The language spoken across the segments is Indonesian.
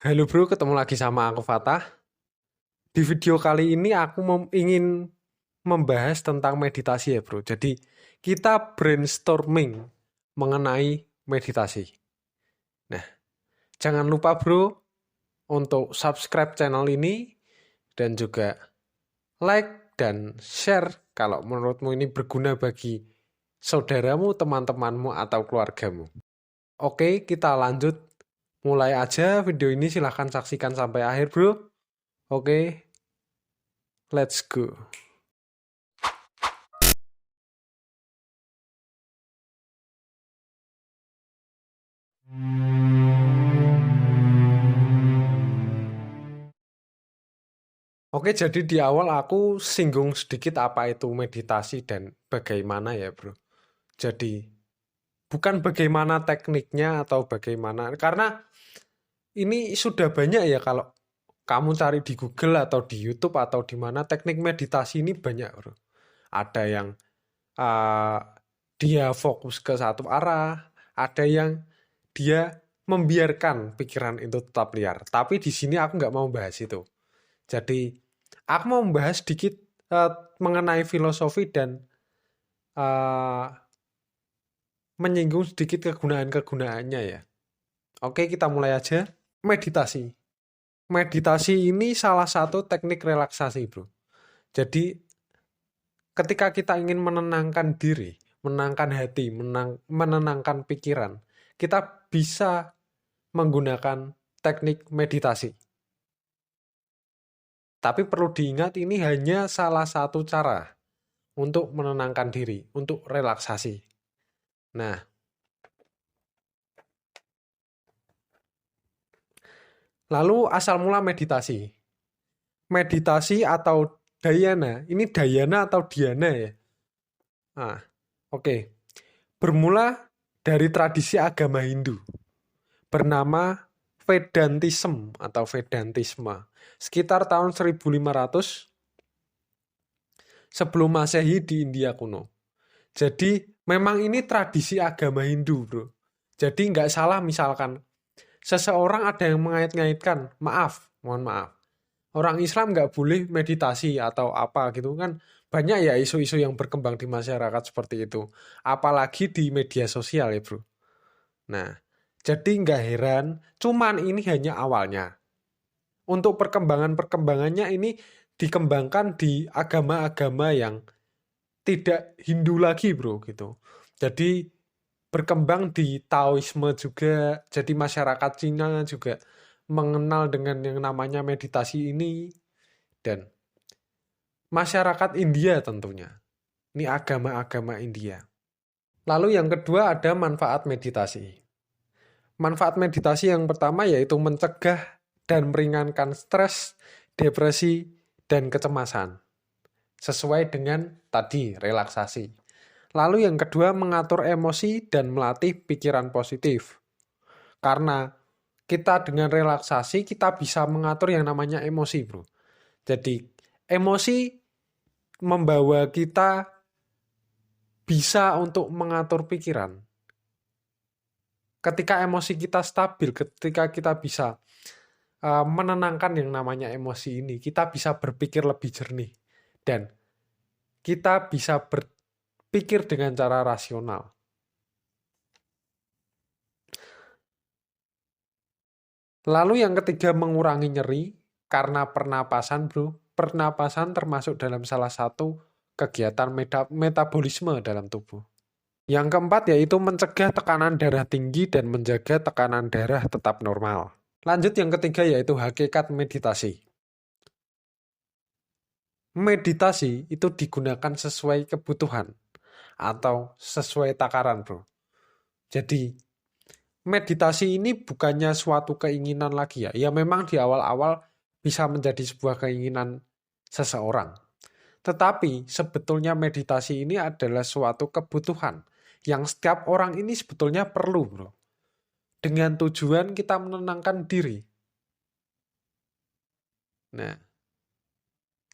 Halo bro, ketemu lagi sama aku Fatah. Di video kali ini aku ingin membahas tentang meditasi ya bro. Jadi kita brainstorming mengenai meditasi. Nah, jangan lupa bro untuk subscribe channel ini dan juga like dan share kalau menurutmu ini berguna bagi saudaramu, teman-temanmu, atau keluargamu. Oke, kita lanjut. Mulai aja video ini, silahkan saksikan sampai akhir bro. Oke, let's go. Oke, jadi di awal aku singgung sedikit apa itu meditasi dan bagaimana ya, bro. Jadi, bukan bagaimana tekniknya atau bagaimana, karena ini sudah banyak ya kalau kamu cari di Google atau di YouTube atau di mana teknik meditasi ini banyak, bro. Ada yang uh, dia fokus ke satu arah, ada yang dia membiarkan pikiran itu tetap liar. Tapi di sini aku nggak mau bahas itu. Jadi, aku mau membahas sedikit eh, mengenai filosofi dan eh, menyinggung sedikit kegunaan-kegunaannya ya. Oke, kita mulai aja. Meditasi. Meditasi ini salah satu teknik relaksasi, bro. Jadi, ketika kita ingin menenangkan diri, menenangkan hati, menenangkan pikiran, kita bisa menggunakan teknik meditasi. Tapi perlu diingat ini hanya salah satu cara untuk menenangkan diri, untuk relaksasi. Nah, lalu asal mula meditasi. Meditasi atau dhyana, ini dhyana atau dhyana ya? Nah, oke. Bermula dari tradisi agama Hindu bernama Vedantism atau Vedantisme. Sekitar tahun 1500 sebelum Masehi di India kuno. Jadi memang ini tradisi agama Hindu, bro. Jadi nggak salah misalkan seseorang ada yang mengait-ngaitkan, mohon maaf. Orang Islam nggak boleh meditasi atau apa gitu kan. Banyak ya isu-isu yang berkembang di masyarakat seperti itu. Apalagi di media sosial ya bro. Nah, jadi nggak heran, cuman ini hanya awalnya. Untuk perkembangan-perkembangannya ini dikembangkan di agama-agama yang tidak Hindu lagi bro gitu. Jadi berkembang di Taoisme juga, jadi masyarakat Cina juga mengenal dengan yang namanya meditasi ini, dan masyarakat India tentunya. Ini agama-agama India. Lalu yang kedua ada manfaat meditasi. Manfaat meditasi yang pertama yaitu mencegah dan meringankan stres, depresi, dan kecemasan. Sesuai dengan tadi, relaksasi. Lalu yang kedua mengatur emosi dan melatih pikiran positif. Karena kita dengan relaksasi kita bisa mengatur yang namanya emosi, bro. Jadi emosi membawa kita bisa untuk mengatur pikiran. Ketika emosi kita stabil, ketika kita bisa menenangkan yang namanya emosi ini, kita bisa berpikir lebih jernih. Dan kita bisa berpikir dengan cara rasional. Lalu yang ketiga mengurangi nyeri karena pernapasan bro. Pernapasan termasuk dalam salah satu kegiatan metabolisme dalam tubuh. Yang keempat yaitu mencegah tekanan darah tinggi dan menjaga tekanan darah tetap normal. Lanjut yang ketiga yaitu hakikat meditasi. Meditasi itu digunakan sesuai kebutuhan atau sesuai takaran bro. Jadi meditasi ini bukannya suatu keinginan lagi ya. Ya memang di awal-awal bisa menjadi sebuah keinginan seseorang. Tetapi sebetulnya meditasi ini adalah suatu kebutuhan yang setiap orang ini sebetulnya perlu, bro. Dengan tujuan kita menenangkan diri. Nah,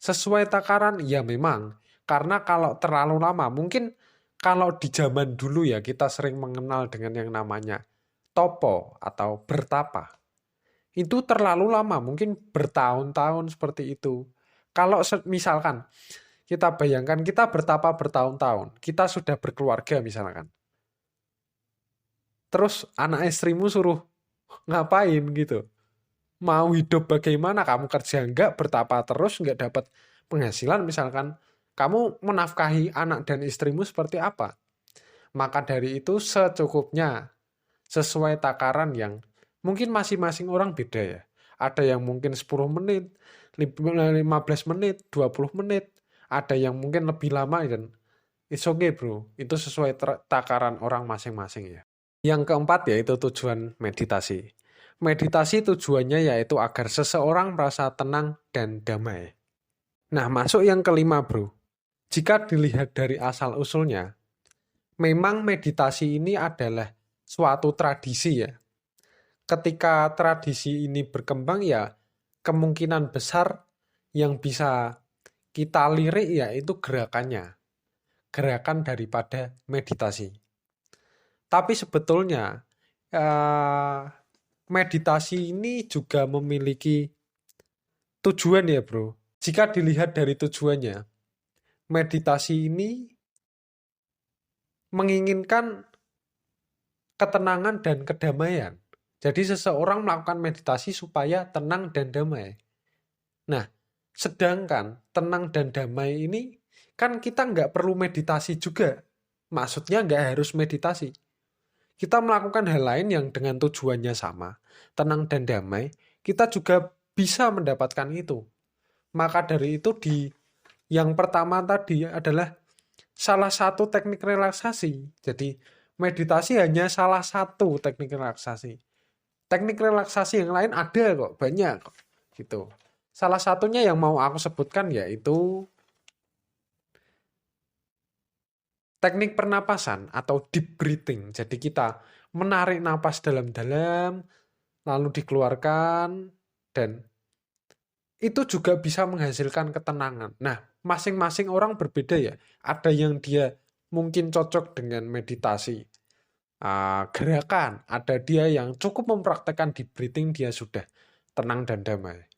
sesuai takaran ya memang. Karena kalau terlalu lama, mungkin kalau di zaman dulu ya kita sering mengenal dengan yang namanya topo atau bertapa. Itu terlalu lama, mungkin bertahun-tahun seperti itu. Kalau misalkan kita bayangkan kita bertapa bertahun-tahun, kita sudah berkeluarga misalkan. Terus anak istrimu suruh ngapain gitu. Mau hidup bagaimana, kamu kerja enggak, bertapa terus, enggak dapat penghasilan misalkan. Kamu menafkahi anak dan istrimu seperti apa? Maka dari itu secukupnya, sesuai takaran yang mungkin masing-masing orang beda ya. Ada yang mungkin 10 menit, 15 menit, 20 menit. Ada yang mungkin lebih lama dan it's okay bro. Itu sesuai takaran orang masing-masing ya. Yang keempat yaitu tujuan meditasi. Meditasi tujuannya yaitu agar seseorang merasa tenang dan damai. Nah, masuk yang kelima bro. Jika dilihat dari asal-usulnya, memang meditasi ini adalah suatu tradisi ya. Ketika tradisi ini berkembang ya, kemungkinan besar yang bisa kita lirik yaitu gerakannya. Gerakan daripada meditasi. Tapi sebetulnya meditasi ini juga memiliki tujuan ya bro. Jika dilihat dari tujuannya, meditasi ini menginginkan ketenangan dan kedamaian. Jadi seseorang melakukan meditasi supaya tenang dan damai. Nah, sedangkan tenang dan damai ini kan kita nggak perlu meditasi juga. Maksudnya nggak harus meditasi. Kita melakukan hal lain yang dengan tujuannya sama, tenang dan damai, kita juga bisa mendapatkan itu. Maka dari itu yang pertama tadi adalah salah satu teknik relaksasi. Jadi meditasi hanya salah satu teknik relaksasi. Teknik relaksasi yang lain ada kok, banyak kok. Gitu. Salah satunya yang mau aku sebutkan yaitu teknik pernapasan atau deep breathing. Jadi kita menarik napas dalam-dalam, lalu dikeluarkan, dan itu juga bisa menghasilkan ketenangan. Nah, masing-masing orang berbeda ya. Ada yang dia mungkin cocok dengan meditasi gerakan. Ada dia yang cukup mempraktekkan deep breathing, dia sudah tenang dan damai.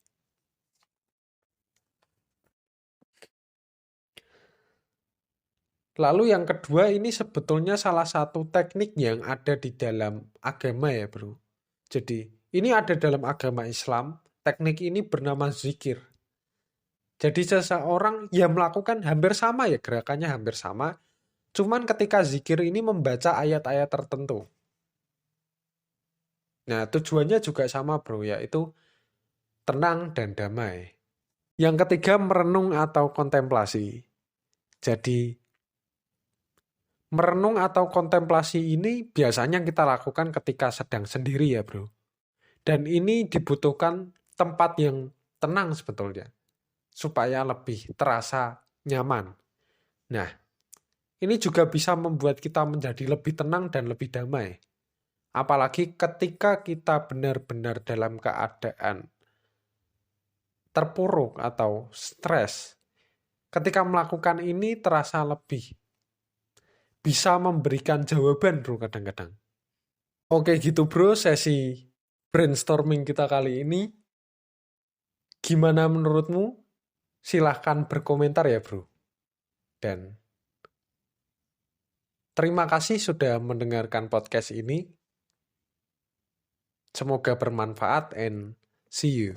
Lalu yang kedua ini sebetulnya salah satu teknik yang ada di dalam agama ya bro. Jadi ini ada dalam agama Islam, teknik ini bernama zikir. Jadi seseorang yang melakukan hampir sama ya, gerakannya hampir sama. Cuman ketika zikir ini membaca ayat-ayat tertentu. Nah tujuannya juga sama bro, yaitu tenang dan damai. Yang ketiga merenung atau kontemplasi. Jadi merenung atau kontemplasi ini biasanya kita lakukan ketika sedang sendiri ya bro. Dan ini dibutuhkan tempat yang tenang sebetulnya. Supaya lebih terasa nyaman. Nah, ini juga bisa membuat kita menjadi lebih tenang dan lebih damai. Apalagi ketika kita benar-benar dalam keadaan terpuruk atau stres. Ketika melakukan ini terasa lebih bisa memberikan jawaban bro kadang-kadang. Oke gitu bro, sesi brainstorming kita kali ini. Gimana menurutmu? Silahkan berkomentar ya bro. Dan terima kasih sudah mendengarkan podcast ini. Semoga bermanfaat and see you.